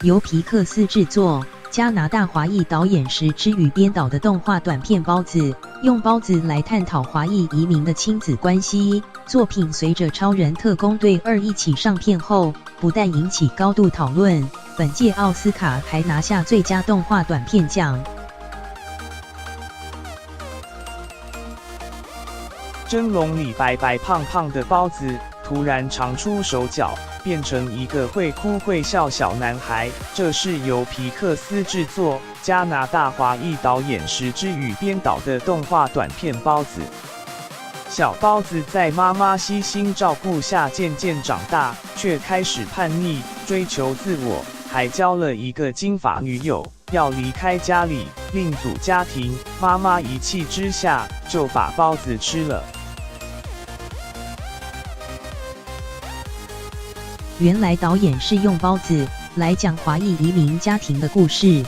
由皮克斯制作、加拿大华裔导演石之宇编导的动画短片《包子》，用包子来探讨华裔移民的亲子关系。作品随着《超人特工队2》一起上片后，不但引起高度讨论，本届奥斯卡还拿下最佳动画短片奖。蒸笼里白白胖胖的包子突然长出手脚，变成一个会哭会笑小男孩。这是由皮克斯制作、加拿大华裔导演石之宇编导的动画短片《包子》。小包子在妈妈悉心照顾下渐渐长大，却开始叛逆，追求自我，还交了一个金发女友，要离开家里，另组家庭。妈妈一气之下就把包子吃了。原来导演是用包子来讲华裔移民家庭的故事。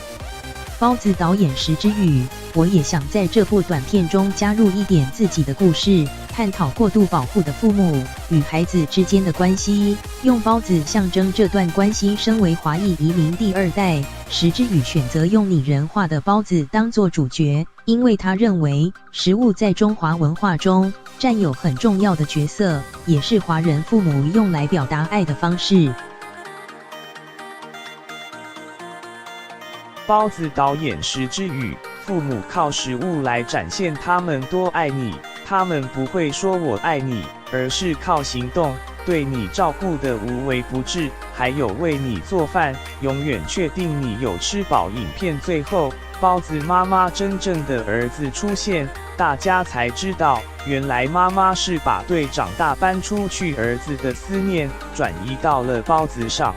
包子导演石之宇，我也想在这部短片中加入一点自己的故事，探讨过度保护的父母与孩子之间的关系，用包子象征这段关系。身为华裔移民第2代，石之宇选择用拟人化的包子当作主角，因为他认为食物在中华文化中占有很重要的角色，也是华人父母用来表达爱的方式。包子导演石之宇，父母靠食物来展现他们多爱你，他们不会说我爱你，而是靠行动，对你照顾得无微不至，还有为你做饭，永远确定你有吃饱。影片最后，包子妈妈真正的儿子出现，大家才知道，原来妈妈是把对长大搬出去儿子的思念转移到了包子上。